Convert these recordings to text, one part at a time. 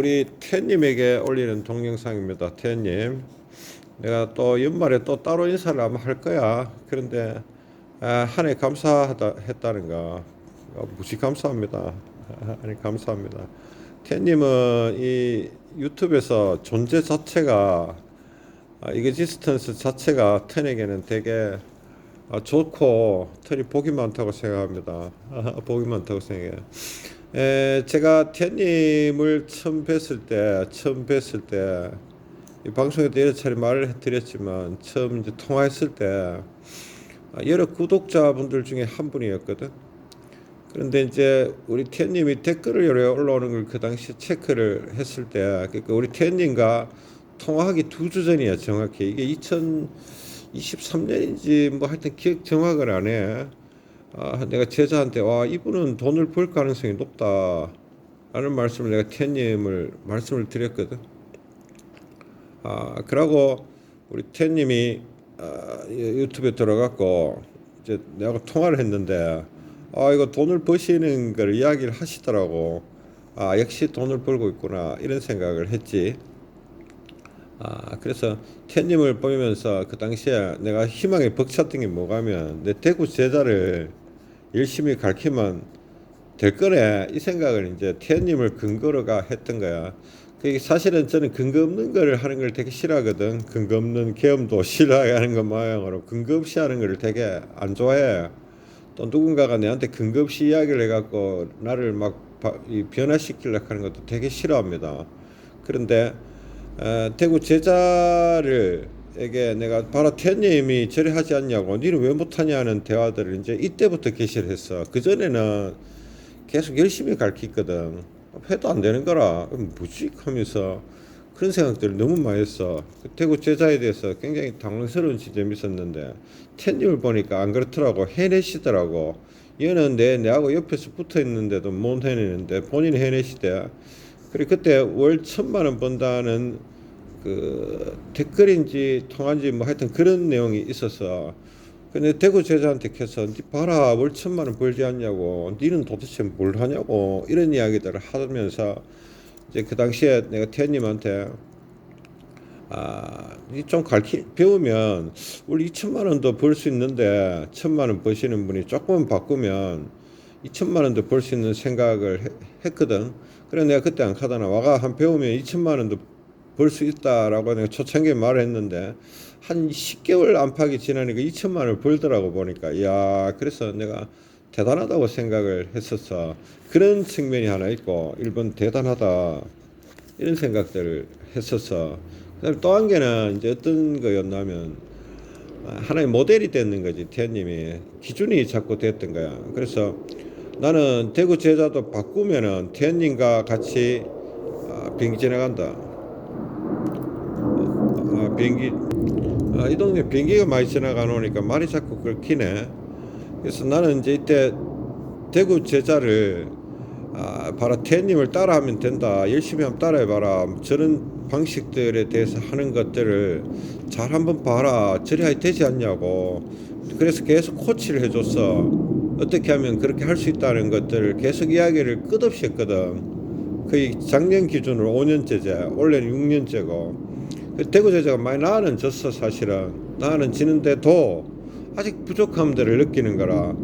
우리 태님에게 올리는 동영상입니다. 태님, 내가 또 연말에 또 따로 인사를 아마 할 거야. 그런데 한 해 감사하다 했다는 거 무지 감사합니다. 아니 감사합니다. 태님은 이 유튜브에서 존재 자체가 이그지스턴스 자체가 턴에게는 되게 좋고 턴이 복이 많다고 생각합니다. 복이 많다고 생각해요. 제가 태님을 처음 뵀을 때, 이 방송에도 여러 차례 말을 드렸지만, 처음 이제 통화했을 때, 여러 구독자분들 중에 한 분이었거든. 그런데 이제 우리 태님이 댓글을 여러 올라오는 걸 그 당시 체크를 했을 때, 그러니까 우리 태님과 통화하기 2주 전이야, 정확히. 이게 2023년인지 뭐 하여튼 기억 정확을 안 해. 내가 제자한테 이분은 돈을 벌 가능성이 높다 라는 말씀을 내가 태님을 말씀을 드렸거든. 그러고 우리 태님이 유튜브에 들어갔고 이제 내가 통화를 했는데 이거 돈을 버시는 걸 이야기를 하시더라고. 역시 돈을 벌고 있구나 이런 생각을 했지. 그래서 태님을 보면서 그 당시에 내가 희망에 벅찼던 게 뭐가면 내 대구 제자를 열심히 가르치면 될 거네 이 생각을 이제 태님을 근거로가 했던 거야. 그 사실은 저는 근거 없는 걸 하는 걸 되게 싫어하거든. 근거 없는 계엄도 싫어하는 것 모양으로 근거 없이 하는 걸 되게 안 좋아해. 또 누군가가 내한테 근거 없이 이야기를 해갖고 나를 막 변화시키려고 하는 것도 되게 싫어합니다. 그런데 대구 제자를 에게 내가 바로 태님이 저리 하지 않냐고 니는 왜 못하냐는 대화들을 이제 이때부터 개시를 했어. 그전에는 계속 열심히 가르쳤거든. 해도 안 되는 거라 뭐지 하면서 그런 생각들을 너무 많이 했어. 대구 제자에 대해서 굉장히 당황스러운 지점이 있었는데 태님을 보니까 안 그렇더라고. 해내시더라고. 얘는 내하고 옆에서 붙어 있는데도 못 해내는데 본인이 해내시대. 그리고 그때 월 1,000만 원 번다는 그 댓글인지 통한지 뭐 하여튼 그런 내용이 있었어. 근데 대구 제자한테 켜서 니 봐라 월 1,000만 원 벌지 않냐고 니는 도대체 뭘 하냐고 이런 이야기들을 하면서 이제 그 당시에 내가 태님한테 니 좀 배우면 월 2,000만 원도 벌 수 있는데 1,000만 원 버시는 분이 조금 바꾸면 2,000만 원도 벌 수 있는 생각을 했거든. 그래 내가 그때 안 가다나 와가 한 배우면 2,000만 원도 벌 수 있다라고 내가 초창기에 말을 했는데 한 10개월 안팎이 지나니까 2,000만 원을 벌더라고 보니까 그래서 내가 대단하다고 생각을 했었어. 그런 측면이 하나 있고 일본 대단하다 이런 생각들을 했었어. 그다음에 또 한 개는 이제 어떤 거였냐면 하나의 모델이 됐는 거지. 태님이 기준이 자꾸 됐던 거야. 그래서 나는 대구 제자도 바꾸면은 태님과 같이 비행기 지나간다. 비행기 이 동네 비행기가 많이 지나가노니까 말이 자꾸 긁히네. 그래서 나는 이제 이때 대구 제자를 바로 태님을 따라하면 된다. 열심히 한번 따라해봐라. 저런 방식들에 대해서 하는 것들을 잘 한번 봐라. 저리 해야 되지 않냐고. 그래서 계속 코치를 해줬어. 어떻게 하면 그렇게 할 수 있다는 것들을 계속 이야기를 끝없이 했거든. 거의 작년 기준으로 5년째제, 올해는 6년째고. 대구 제자가 많이 나아는 졌어. 사실은 나아는 지는데도 아직 부족함들을 느끼는 거라.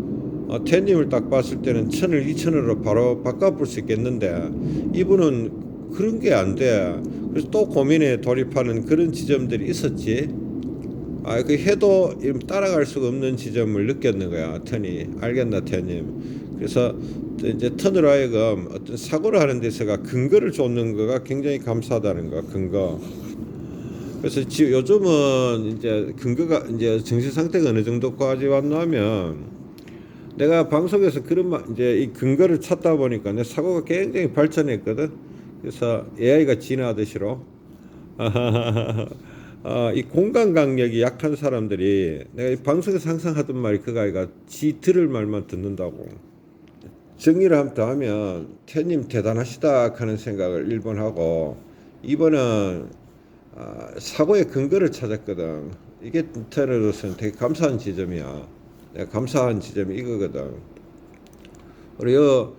태님을 딱 봤을 때는 1,000을 2,000으로 바로 바꿔볼 수 있겠는데 이분은 그런 게 안 돼. 그래서 또 고민에 돌입하는 그런 지점들이 있었지. 그 해도 따라갈 수가 없는 지점을 느꼈는 거야. 턴이 알겠나 태님. 그래서 이제 턴으로 하여금 어떤 사고를 하는 데서가 근거를 줬는 거가 굉장히 감사하다는 거. 근거. 그래서 요즘은 이제 근거가 이제 정신 상태가 어느 정도까지 왔냐면 내가 방송에서 그런 이제 이 근거를 찾다 보니까 내 사고가 굉장히 발전했거든. 그래서 AI가 진화하듯이로 이 공간 강력이 약한 사람들이 내가 이 방송에서 항상 하던 말이 그거 아이가 지 들을 말만 듣는다고. 정리를 한번 더 하면 태님 대단하시다 하는 생각을 1번 하고 2번은 사고의 근거를 찾았거든. 이게 테러로서는 되게 감사한 지점이야. 내가 감사한 지점이 이거거든. 그리고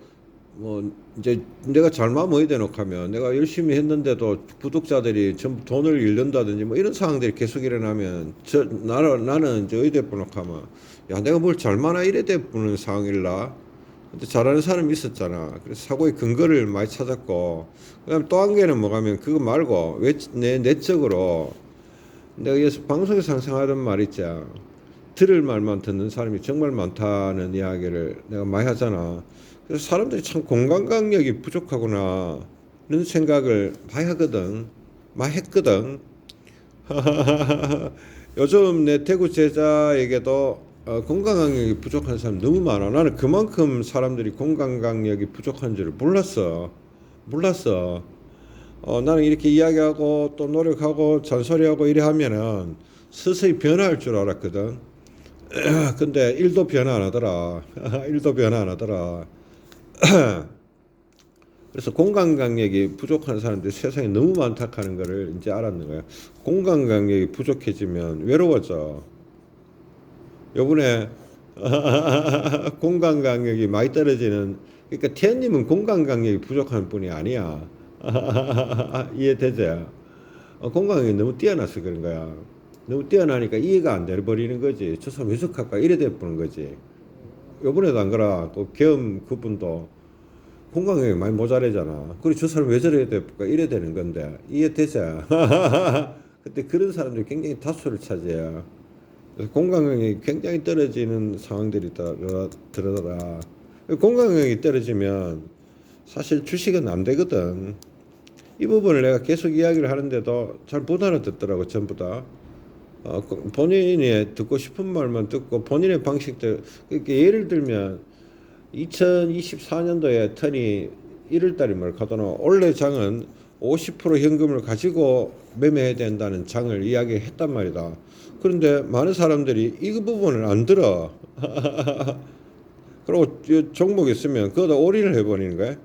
뭐 이제 내가 잘못 뭐 대놓고 하면 내가 열심히 했는데도 구독자들이 전부 돈을 잃는다든지 뭐 이런 상황들이 계속 일어나면 나는 이제 의대 보놓고 하면 야 내가 뭘 잘못하나 이래 돼 보는 상황일라. 근데 잘하는 사람이 있었잖아. 그래서 사고의 근거를 많이 찾았고 그다음에 또 한 개는 뭐가면 그거 말고 내 내적으로 내가 여기서 방송에서 항상 하던 말 있지. 들을 말만 듣는 사람이 정말 많다는 이야기를 내가 많이 하잖아. 그래서 사람들이 참 공감강력이 부족하구나 이런 생각을 많이 하거든. 많이 했거든. 요즘 내 대구 제자에게도 공감강력이 부족한 사람 너무 많아. 나는 그만큼 사람들이 공감강력이 부족한 줄을 몰랐어. 나는 이렇게 이야기하고 또 노력하고 잔소리하고 이래 하면은 서서히 변화할 줄 알았거든. 근데 일도 변화 안 하더라. 일도 변화 안 하더라. 그래서 공감강력이 부족한 사람들이 세상에 너무 많다 하는 거를 이제 알았는 거야. 공감강력이 부족해지면 외로워져. 요번에 공감강력이 많이 떨어지는 그러니까 태연님은 공감강력이 부족한 분이 아니야. 이해되지? 공감강력이 너무 뛰어나서 그런 거야. 너무 뛰어나니까 이해가 안 돼버리는 거지. 저 사람 왜 저럴까 이래 돼버리는 거지. 요번에도 안 그라. 그 겸 그분도 공감력이 많이 모자라잖아. 그리고 저 사람 왜 저래 돼볼까 이래 되는 건데 이해되지? 그때 그런 사람들이 굉장히 다수를 차지해. 그래서 공감력이 굉장히 떨어지는 상황들이 들어더라. 공감력이 떨어지면 사실 주식은 안 되거든. 이 부분을 내가 계속 이야기를 하는데도 잘 못 알아듣더라고 전부 다. 본인이 듣고 싶은 말만 듣고 본인의 방식대로 예를 들면 2024년도에 턴이 1월달에 뭘 가더나 원래 장은 50% 현금을 가지고 매매해야 된다는 장을 이야기했단 말이다. 그런데 많은 사람들이 이 부분을 안 들어. 그리고 종목이 있으면 그거다 올인을 해버리는 거야.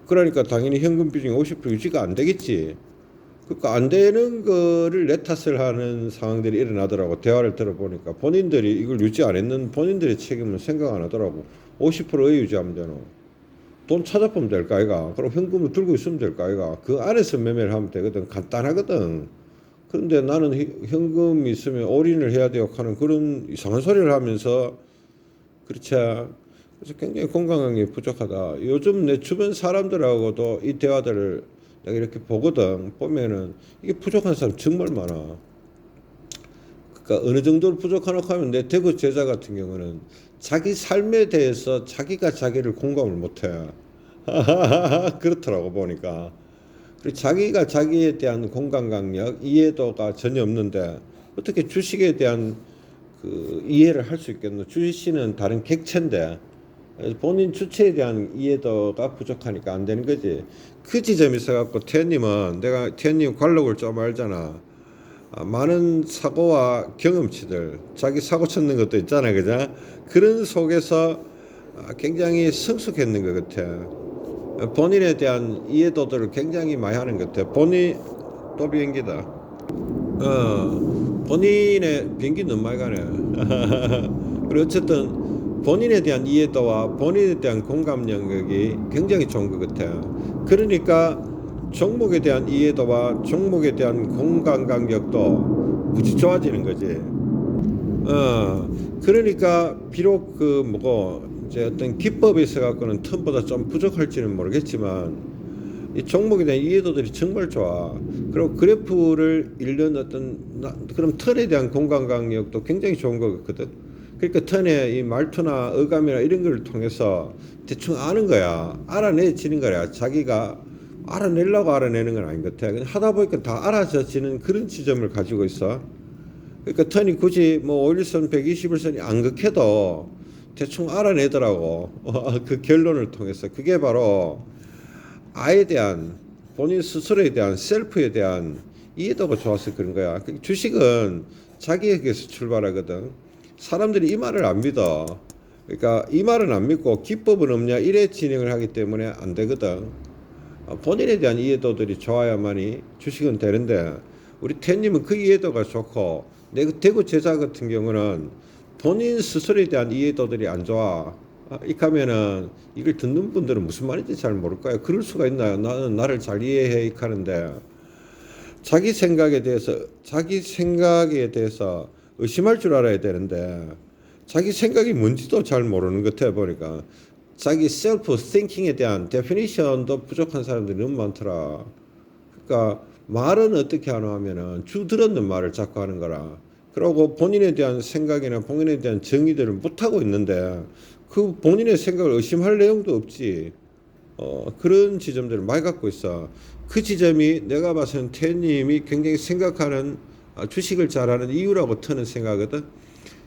그러니까 당연히 현금 비중이 50% 유지가 안 되겠지. 그러니까 안 되는 거를 내 탓을 하는 상황들이 일어나더라고. 대화를 들어보니까 본인들이 이걸 유지 안 했는 본인들의 책임을 생각 안 하더라고. 50%의 유지하면 되노. 돈 찾아보면 될까 아이가. 그럼 현금을 들고 있으면 될까 아이가. 그 안에서 매매를 하면 되거든. 간단하거든. 그런데 나는 현금이 있으면 올인을 해야 돼요 하는 그런 이상한 소리를 하면서 그렇지. 그래서 굉장히 건강한 게 부족하다. 요즘 내 주변 사람들하고도 이 대화들을 내가 이렇게 보거든. 보면은 이게 부족한 사람 정말 많아. 그러니까 어느 정도로 부족하나 하면 내 대구 제자 같은 경우는 자기 삶에 대해서 자기가 자기를 공감을 못해. 그렇더라고 보니까. 그리고 자기가 자기에 대한 공감 강력, 이해도가 전혀 없는데 어떻게 주식에 대한 그 이해를 할 수 있겠노? 주식은 다른 객체인데 본인 주체에 대한 이해도가 부족하니까 안 되는 거지. 그 지점이 있어갖고 태연님은 내가 태연님 관록을 좀 알잖아. 많은 사고와 경험치들, 자기 사고 쳤는 것도 있잖아, 그죠? 그런 속에서 굉장히 성숙했는 것 같아. 본인에 대한 이해도들을 굉장히 많이 하는 것 같아. 또 비행기다. 본인의 비행기 너무 많이 가네. 그리고 어쨌든 본인에 대한 이해도와 본인에 대한 공감 영역이 굉장히 좋은 것 같아. 그러니까 종목에 대한 이해도와 종목에 대한 공감 강력도 무지 좋아지는 거지. 그러니까 비록 그 뭐고 이제 어떤 기법에 있어 갖고는 턴보다 좀 부족할지는 모르겠지만 이 종목에 대한 이해도들이 정말 좋아. 그리고 그래프를 읽는 어떤 그럼 턴에 대한 공감 강력도 굉장히 좋은 것 같거든. 그러니까 턴의 이 말투나 어감이나 이런 걸 통해서 대충 아는 거야. 알아내지는 거야. 자기가 알아내려고 알아내는 건 아닌 것 같아. 그냥 하다 보니까 다 알아져지는 그런 지점을 가지고 있어. 그러니까 턴이 굳이 뭐 5일선, 120일선이 안 극해도 대충 알아내더라고. 그 결론을 통해서. 그게 바로 아에 대한 본인 스스로에 대한 셀프에 대한 이해도가 좋아서 그런 거야. 주식은 자기에게서 출발하거든. 사람들이 이 말을 안 믿어. 그러니까 이 말은 안 믿고 기법은 없냐 이래 진행을 하기 때문에 안 되거든. 본인에 대한 이해도들이 좋아야만이 주식은 되는데 우리 태님은 그 이해도가 좋고 내 대구 제자 같은 경우는 본인 스스로에 대한 이해도들이 안 좋아. 이렇게 하면은 이걸 듣는 분들은 무슨 말인지 잘 모를 거예요. 그럴 수가 있나요? 나는 나를 잘 이해해 이렇게 하는데 자기 생각에 대해서 의심할 줄 알아야 되는데 자기 생각이 뭔지도 잘 모르는 것 같아 보니까 자기 셀프 띵킹에 대한 데피니션도 부족한 사람들이 너무 많더라. 그러니까 말은 어떻게 하나 하면은 주 들었는 말을 자꾸 하는 거라. 그러고 본인에 대한 생각이나 본인에 대한 정의들을 못하고 있는데 그 본인의 생각을 의심할 내용도 없지. 그런 지점들을 많이 갖고 있어. 그 지점이 내가 봐서는 태님이 굉장히 생각하는 주식을 잘하는 이유라고 트는 생각이거든.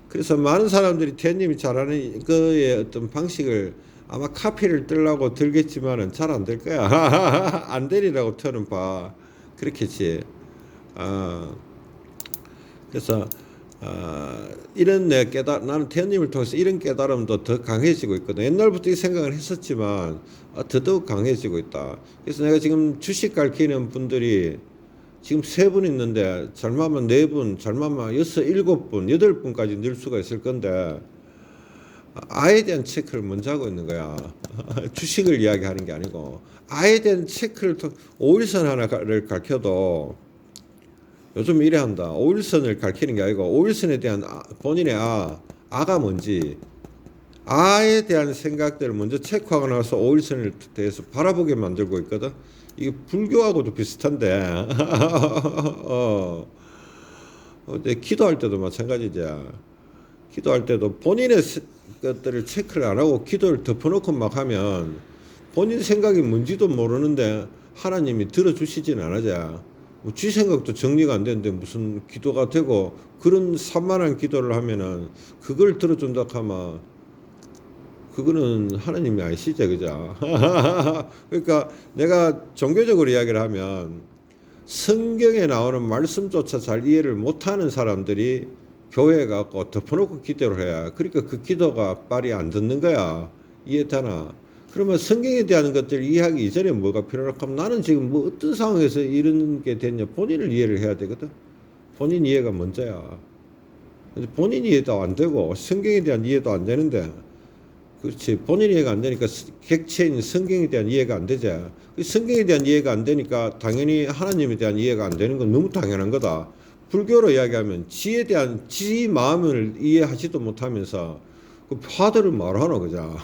그래서 많은 사람들이 태님이 잘하는 그의 어떤 방식을 아마 카피를 뜨려고 들겠지만은 잘 안 될 거야. 안 되리라고 트는 봐. 그렇겠지. 아, 그래서 이런 나는 태연님을 통해서 이런 깨달음도 더 강해지고 있거든. 옛날부터 이 생각을 했었지만 더더욱 강해지고 있다. 그래서 내가 지금 주식 가르치는 분들이 지금 3분 있는데 잘못하면 4분, 잘못하면 6, 7분, 8분까지 늘 수가 있을 건데 아에 대한 체크를 먼저 하고 있는 거야. 주식을 이야기하는 게 아니고 아에 대한 체크를 오일선 하나를 가르쳐도 요즘 이래 한다. 오일선을 가르치는 게 아니고 오일선에 대한 본인의 아가 뭔지 아에 대한 생각들을 먼저 체크하고 나서 오일선을 대해서 바라보게 만들고 있거든. 이게 불교하고도 비슷한데 근데 기도할 때도 마찬가지지. 기도할 때도 본인의 것들을 체크를 안 하고 기도를 덮어놓고 막 하면 본인 생각이 뭔지도 모르는데 하나님이 들어주시진 않으자. 지 생각도 정리가 안 되는데 무슨 기도가 되고 그런 산만한 기도를 하면은 그걸 들어준다 하면 그거는 하나님이 아니시죠, 그죠? 그러니까 내가 종교적으로 이야기를 하면 성경에 나오는 말씀조차 잘 이해를 못하는 사람들이 교회에 가고 덮어놓고 기도를 해야 그러니까 그 기도가 빨리 안 듣는 거야. 이해되나? 그러면 성경에 대한 것들을 이해하기 이전에 뭐가 필요할까 하면 나는 지금 뭐 어떤 상황에서 이런 게 됐냐 본인을 이해를 해야 되거든. 본인 이해가 먼저야. 본인 이해도 안 되고 성경에 대한 이해도 안 되는데 그렇지. 본인 이해가 안 되니까 객체인 성경에 대한 이해가 안 되지. 성경에 대한 이해가 안 되니까 당연히 하나님에 대한 이해가 안 되는 건 너무 당연한 거다. 불교로 이야기하면 지에 대한 지 마음을 이해하지도 못하면서 그 화두를 말하노 그죠?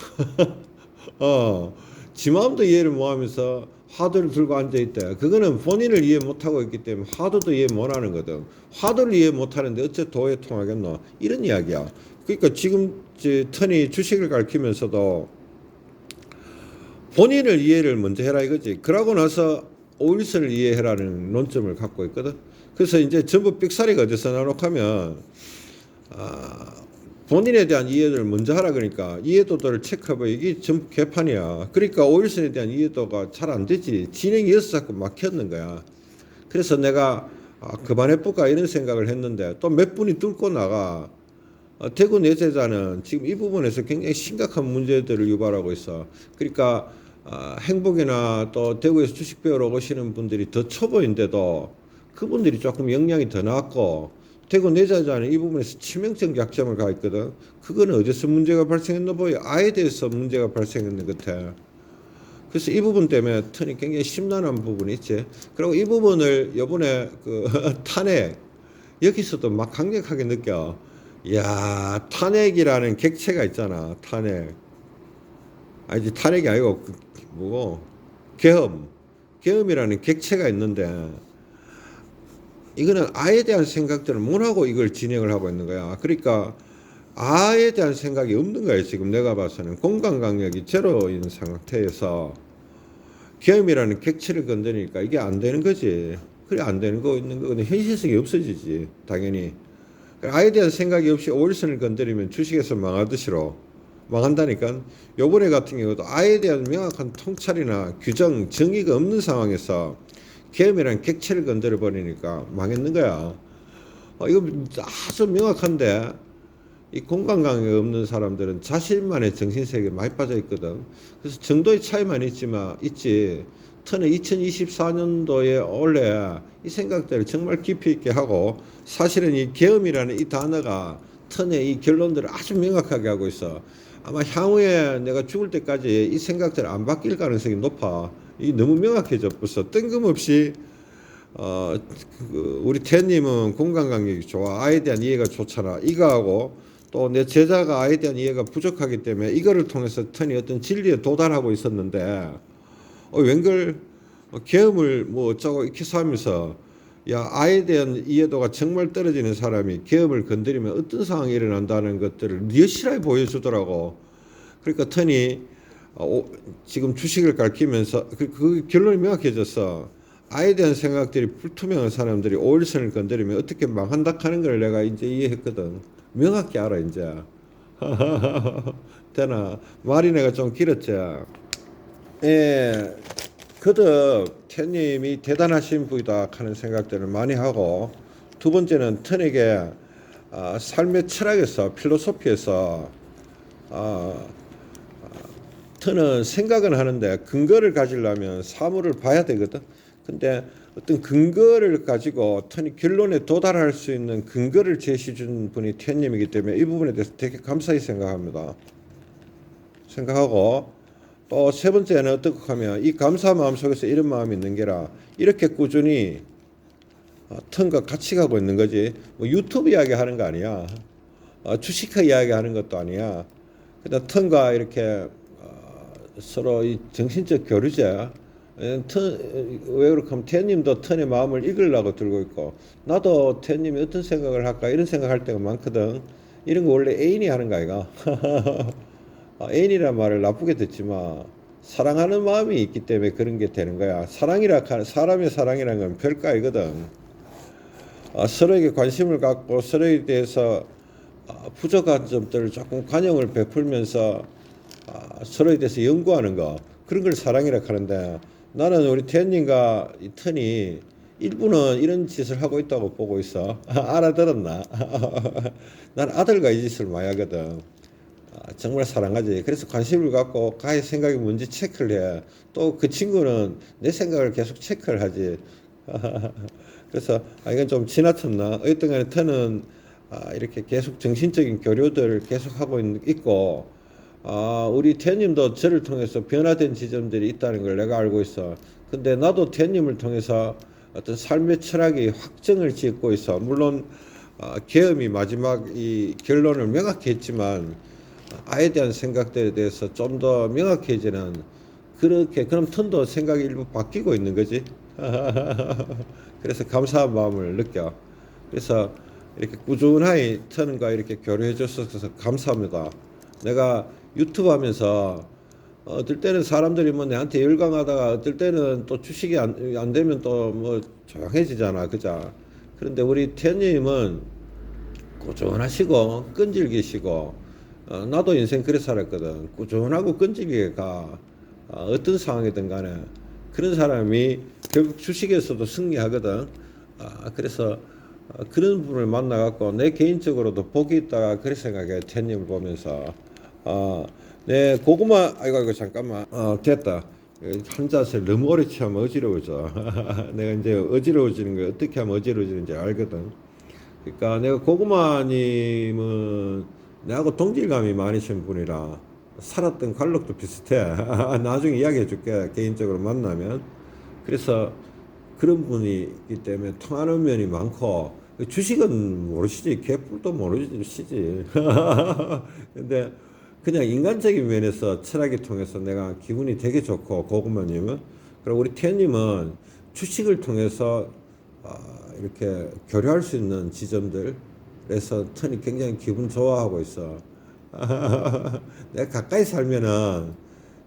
지 마음도 이해를 못하면서 화두를 들고 앉아있다. 그거는 본인을 이해 못하고 있기 때문에 화두도 이해 못하는 거든. 화두를 이해 못하는데 어째 도에 통하겠노? 이런 이야기야. 그러니까 지금 턴이 주식을 가르치면서도 본인을 이해를 먼저 해라 이거지. 그러고 나서 오일선을 이해해라는 논점을 갖고 있거든. 그래서 이제 전부 삑사리가 어디서 나놓고 하면 본인에 대한 이해를 먼저 하라 그러니까 이해도들을 체크해봐. 이게 전부 개판이야. 그러니까 오일선에 대한 이해도가 잘 안 되지. 진행이 여기서 자꾸 막혔는 거야. 그래서 내가 그만해볼까 이런 생각을 했는데 또 몇 분이 뚫고 나가. 대구 내재자는 지금 이 부분에서 굉장히 심각한 문제들을 유발하고 있어. 그러니까 행복이나 또 대구에서 주식 배우러 오시는 분들이 더 초보인데도 그분들이 조금 역량이 더 나았고 대구 내재자는 이 부분에서 치명적 약점을 갖고 있거든. 그거는 어디서 문제가 발생했나 보여. 아에 대해서 문제가 발생했는 것 같아. 그래서 이 부분 때문에 턴이 굉장히 심란한 부분이 있지. 그리고 이 부분을 요번에 그 탄핵 여기서도 막 강력하게 느껴. 야, 탄핵이라는 객체가 있잖아. 탄핵. 아니지, 탄핵이 아니고 뭐고 계엄이라는 객체가 있는데 이거는 아에 대한 생각들을 못 하고 이걸 진행을 하고 있는 거야. 그러니까 아에 대한 생각이 없는 거야. 지금 내가 봐서는 공간 강력이 제로인 상태에서 계엄이라는 객체를 건드리니까 이게 안 되는 거지. 그래 안 되는 거 있는 거는 현실성이 없어지지 당연히. 아에 대한 생각이 없이 오일선을 건드리면 주식에서 망하듯이로 망한다니까. 요번에 같은 경우도 아에 대한 명확한 통찰이나 규정, 정의가 없는 상황에서 계엄이란 객체를 건드려 버리니까 망했는 거야. 이거 아주 명확한데 이 공간감이 없는 사람들은 자신만의 정신세계에 많이 빠져 있거든. 그래서 정도의 차이만 있지. 턴에 2024년도에 원래 이 생각들을 정말 깊이 있게 하고 사실은 이 계엄이라는 이 단어가 턴의 이 결론들을 아주 명확하게 하고 있어. 아마 향후에 내가 죽을 때까지 이 생각들 안 바뀔 가능성이 높아. 이 너무 명확해져 벌써. 뜬금없이 우리 태님은 공간감각이 좋아. 아에 대한 이해가 좋잖아. 이거하고 또 내 제자가 아에 대한 이해가 부족하기 때문에 이거를 통해서 턴이 어떤 진리에 도달하고 있었는데 웬걸 계엄을 뭐 어쩌고 이렇게 하면서 야 아에 대한 이해도가 정말 떨어지는 사람이 계엄을 건드리면 어떤 상황이 일어난다는 것들을 리얼실하게 보여주더라고. 그러니까 턴이 지금 주식을 가르치면서 그 결론이 명확해졌어. 아에 대한 생각들이 불투명한 사람들이 오일선을 건드리면 어떻게 망한다 하는 걸 내가 이제 이해했거든. 명확히 알아 이제. 되나? 말이 내가 좀 길었지. 예, 거듭 태님이 대단하신 분이다 하는 생각들을 많이 하고, 두 번째는 턴에게 삶의 철학에서 필로소피에서 턴은 생각은 하는데 근거를 가지려면 사물을 봐야 되거든. 근데 어떤 근거를 가지고 턴이 결론에 도달할 수 있는 근거를 제시해 준 분이 태님이기 때문에 이 부분에 대해서 되게 감사히 생각합니다. 생각하고 또 세 번째는 어떻게 하면 이 감사 마음 속에서 이런 마음이 있는 게라 이렇게 꾸준히 턴과 같이 가고 있는 거지. 뭐 유튜브 이야기 하는 거 아니야. 주식화 이야기 하는 것도 아니야. 그냥 턴과 이렇게 서로 이 정신적 교류자. 왜 그렇게 하면 태님도 턴의 마음을 읽으려고 들고 있고 나도 태님이 어떤 생각을 할까 이런 생각할 때가 많거든. 이런 거 원래 애인이 하는 거 아이가. 애인이란 말을 나쁘게 듣지만 사랑하는 마음이 있기 때문에 그런 게 되는 거야. 사람의 사랑이라는 건 별거이거든. 서로에게 관심을 갖고 서로에 대해서 부족한 점들을 조금 관용을 베풀면서 서로에 대해서 연구하는 거, 그런 걸 사랑이라 하는데, 나는 우리 태연님과 이 턴이 일부는 이런 짓을 하고 있다고 보고 있어. 알아들었나? 난 아들과 이 짓을 많이 하거든. 정말 사랑하지. 그래서 관심을 갖고 가의 생각이 뭔지 체크를 해. 또 그 친구는 내 생각을 계속 체크를 하지. 그래서 이건 좀 지나쳤나? 어쨌든 간에 턴은 이렇게 계속 정신적인 교류들을 계속 하고 있고, 우리 태님도 저를 통해서 변화된 지점들이 있다는 걸 내가 알고 있어. 근데 나도 태님을 통해서 어떤 삶의 철학이 확정을 짓고 있어. 물론 계엄이 마지막 이 결론을 명확히 했지만 아에 대한 생각들에 대해서 좀 더 명확해지는, 그럼 턴도 생각이 일부 바뀌고 있는 거지. 그래서 감사한 마음을 느껴. 그래서 이렇게 꾸준하게 턴과 이렇게 교류해 줘서 감사합니다. 내가 유튜브 하면서 어떨 때는 사람들이 뭐 내한테 열광하다가 어떨 때는 또 주식이 안 되면 또 뭐 조용해지잖아. 그자. 그런데 우리 태님은 꾸준하시고 끈질기시고, 나도 인생 그래 살았거든. 꾸준하고 끈질기게 가. 어떤 상황이든 간에 그런 사람이 결국 주식에서도 승리하거든. 그래서 그런 분을 만나갖고 내 개인적으로도 복이 있다가 그렇게 생각해. 태님을 보면서 내 고구마 아이고 잠깐만 됐다. 한자세 너무 오래 취하면 어지러워져. 내가 이제 어지러워지는 거 어떻게 하면 어지러워지는지 알거든. 그러니까 내가 고구마님은 내하고 동질감이 많으신 분이라 살았던 관록도 비슷해. 나중에 이야기해 줄게, 개인적으로 만나면. 그래서 그런 분이기 때문에 통하는 면이 많고, 주식은 모르시지, 개뿔도 모르시지. 근데 그냥 인간적인 면에서 철학이 통해서 내가 기분이 되게 좋고, 고구마님은. 그리고 우리 태님은 주식을 통해서 이렇게 교류할 수 있는 지점들에서 턴이 굉장히 기분 좋아하고 있어. 내가 가까이 살면은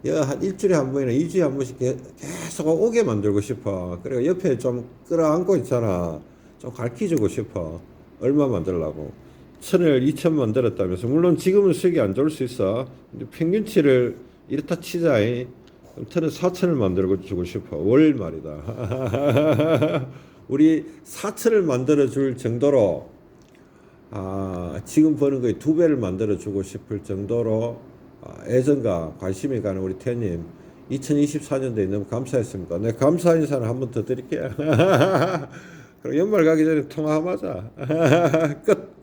한 일주일에 한 번이나 2주에 한 번씩 계속 오게 만들고 싶어. 그리고 옆에 좀 끌어안고 있잖아. 좀 가르쳐주고 싶어. 얼마 만들라고? 1,000을 2,000 만들었다면서. 물론 지금은 수익이 안 좋을 수 있어. 근데 평균치를 이렇다 치자. 그럼 턴은 4,000을 만들어 주고 싶어. 월 말이다. 우리 4,000을 만들어 줄 정도로 지금 버는 거에 2배를 만들어 주고 싶을 정도로 애정과 관심이 가는 우리 태님, 2024년도에 너무 감사했습니다. 내 감사 인사를 한 번 더 드릴게요. 그럼 연말 가기 전에 통화하자. 끝.